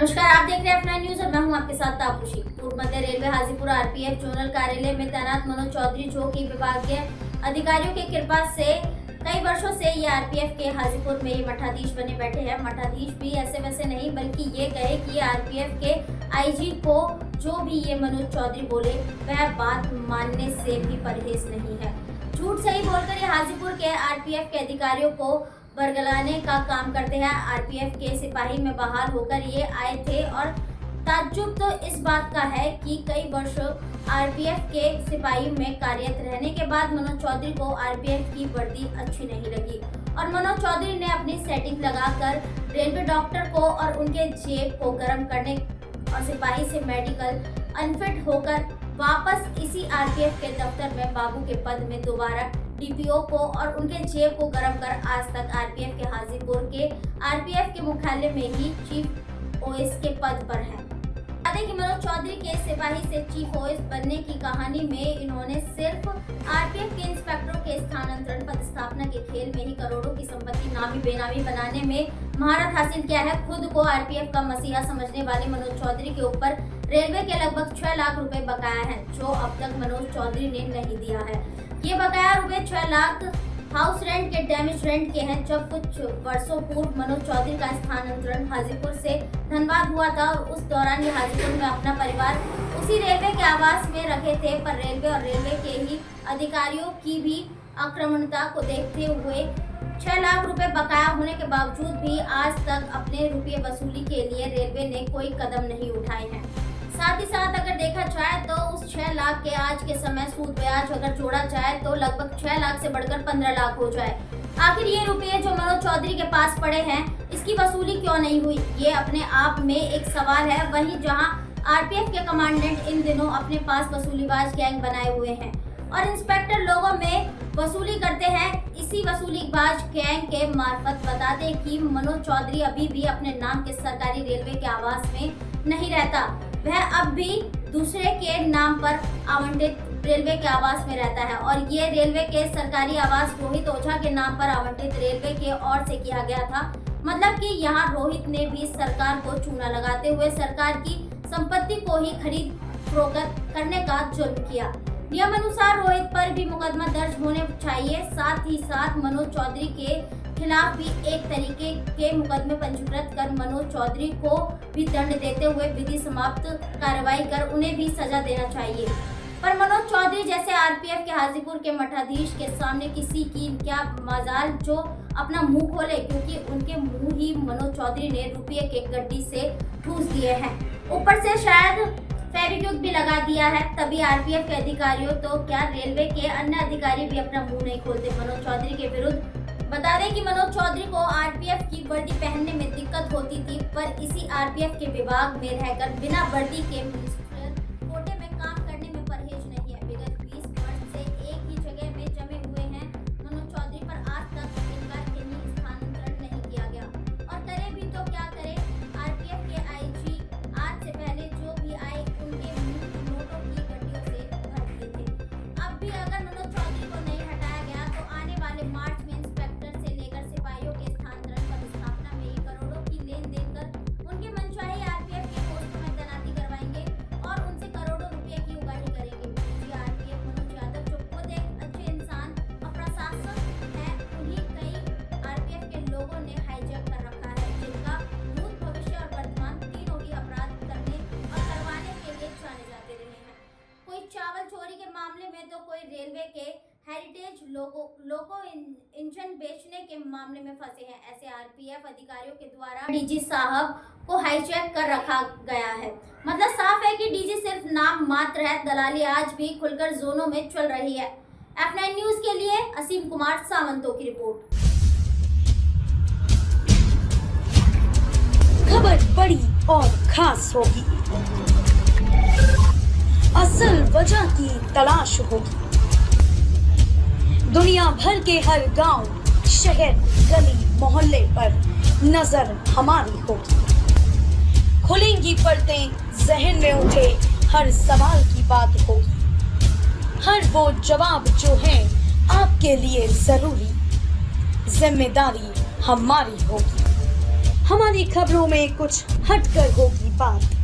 नमस्कार, आप देख रहे हैं अपना न्यूज और मैं हूं आपके साथ तापसी। पूर्व मध्य रेलवे हाजीपुर आरपीएफ जोनल कार्यालय में तैनात मनोज चौधरी, जो कि विभागीय अधिकारियों की कृपा से कई वर्षों से ये आरपीएफ के हाजीपुर में ये मठाधीश बने बैठे हैं। मठाधीश भी ऐसे वैसे नहीं, बल्कि ये कहे कि आरपीएफ के आईजी को जो भी ये मनोज चौधरी बोले वह बात मानने से भी परहेज नहीं है। झूठ सही बोलकर ये हाजीपुर के आरपीएफ के अधिकारियों को बरगलाने का काम करते हैं। आरपीएफ के सिपाही में बहाल होकर ये आए थे और ताज्जुब तो इस बात का है कि कई वर्षों आरपीएफ के सिपाही में कार्यरत रहने के बाद मनोज चौधरी को आरपीएफ की वर्दी अच्छी नहीं लगी और मनोज चौधरी ने अपनी सेटिंग लगाकर रेलवे डॉक्टर को और उनके जेब को गर्म करने और सिपाही से मेडिकल अनफिट होकर वापस इसी आरपीएफ के दफ्तर में बाबू के पद में दोबारा डीपीओ को और उनके जेब को गर्म कर आज तक आरपीएफ के हाजीपुर के आरपीएफ के मुख्यालय में ही चीफ ओएस के पद पर है। बता दें कि मनोज चौधरी के सिपाही से चीफ ओएस बनने की कहानी में इन्होंने सिर्फ आरपीएफ के इंस्पेक्टरों के स्थानांतरण पदस्थापना के खेल में ही करोड़ों की संपत्ति नामी बेनामी बनाने में महारत हासिल किया है। खुद को आरपीएफ का मसीहा समझने वाले मनोज चौधरी के ऊपर रेलवे के लगभग 6 लाख रुपए बकाया है, जो अब तक मनोज चौधरी ने नहीं दिया है। ये बकाया रुपए 6 लाख हाउस रेंट के डैमेज रेंट के हैं। जब कुछ वर्षों पूर्व मनोज चौधरी का स्थानांतरण हाजीपुर से धनबाद हुआ था और उस दौरान ये हाजीपुर में अपना परिवार उसी रेलवे के आवास में रखे थे, पर रेलवे और रेलवे के ही अधिकारियों की भी आक्रामकता को देखते हुए 6 लाख रुपए बकाया होने के बावजूद भी आज तक अपने रुपये वसूली के लिए रेलवे ने कोई कदम नहीं उठाए हैं। साथ ही साथ अगर देखा जाए तो उस 6 लाख के आज के समय सूद ब्याज अगर जोड़ा जाए तो लगभग 6 लाख से बढ़कर 15 लाख हो जाए। आखिर ये रुपये जो मनोज चौधरी के पास पड़े हैं, इसकी वसूली क्यों नहीं हुई, ये अपने आप में एक सवाल है। वहीं जहां आरपीएफ के कमांडेंट इन दिनों अपने पास वसूलीबाज गैंग बनाए हुए हैं और इंस्पेक्टर लोगों में वसूली करते हैं, इसी वसूलीबाज गैंग के मार्फत बता दें कि मनोज चौधरी अभी भी अपने नाम के सरकारी रेलवे के आवास में नहीं रहता। वह अब भी दूसरे के नाम पर आवंटित रेलवे के आवास में रहता है और ये रेलवे के सरकारी आवास रोहित ओझा के नाम पर आवंटित रेलवे के ओर से किया गया था। मतलब कि यहाँ रोहित ने भी सरकार को चूना लगाते हुए सरकार की संपत्ति को ही खरीद फरोख्त करने का जुर्म किया। नियम अनुसार रोहित पर भी मुकदमा दर्ज होने चाहिए। साथ ही साथ मनोज चौधरी के खिलाफ भी एक तरीके के मुकदमे पंजीकृत कर मनोज चौधरी को भी दंड देते हुए विधि समाप्त कार्रवाई कर उन्हें भी सजा देना चाहिए। पर मनोज चौधरी जैसे आरपीएफ के हाजीपुर के मठाधीश के सामने किसी की क्या मजाल जो अपना मुंह खोले, क्योंकि उनके मुंह ही मनोज चौधरी ने रुपये के गड्डी से ठूस दिए हैं। ऊपर से शायद फेविक्विक भी लगा दिया है। तभी आरपीएफ के अधिकारियों तो क्या रेलवे के अन्य अधिकारी भी अपना मुंह नहीं खोलते मनोज चौधरी के विरुद्ध। बता दें कि मनोज चौधरी को आरपीएफ की वर्दी पहनने में दिक्कत होती थी, पर इसी आरपीएफ के विभाग में रहकर बिना वर्दी के मिनिस्टर कोटे में काम करने में परहेज नहीं है। विगत 20 वर्ष से एक ही जगह में जमे हुए हैं मनोज चौधरी, पर आज तक इनका कहीं स्थानांतरण नहीं किया गया और करे भी तो क्या करे। आरपीएफ के आईजी आज से पहले जो भी आए उनके मुंह नोटों की गड्डियों से भर दिए थे। अब भी अगर मनोज चौधरी को नहीं हटाया गया तो आने वाले मार्च में इंस्पेक्टर से लेकर सिपाहियों के स्थानांतरण पदस्थापना में ही करोड़ों की लेन देन कर उनके मनचाही आरपीएफ के पोस्टों में तैनाती करवाएंगे और उनसे करोड़ों रुपए की उगाही करेंगे। जी आरपीएफ मनोज यादव जो खुद एक अच्छे इंसान और प्रशासक है, उन्हीं कई आरपीएफ के लोगों ने हाईजैक कर रखा है, जिनका भूत भविष्य और वर्तमान तीनों ही अपराध करने और करवाने के लिए जाने जाते रहे हैं। कोई चावल चोरी के मामले में तो कोई रेलवे के हेरिटेज लोगो इंजन बेचने के मामले में फंसे हैं। ऐसे आरपीएफ अधिकारियों के द्वारा डीजी साहब को हाईजैक कर रखा गया है। मतलब साफ है कि डीजी सिर्फ नाम मात्र है, दलाली आज भी खुलकर जोनों में चल रही है। F9 न्यूज के लिए असीम कुमार सावंतों की रिपोर्ट। खबर बड़ी और खास होगी, असल वजह की तलाश होगी, दुनिया भर के हर गांव, शहर, गली, मोहल्ले पर नजर हमारी होगी। खुलेंगी पर्दें, जहन में उठे हर सवाल की बात होगी, हर वो जवाब जो है आपके लिए जरूरी, जिम्मेदारी हमारी होगी। हमारी खबरों में कुछ हटकर होगी बात।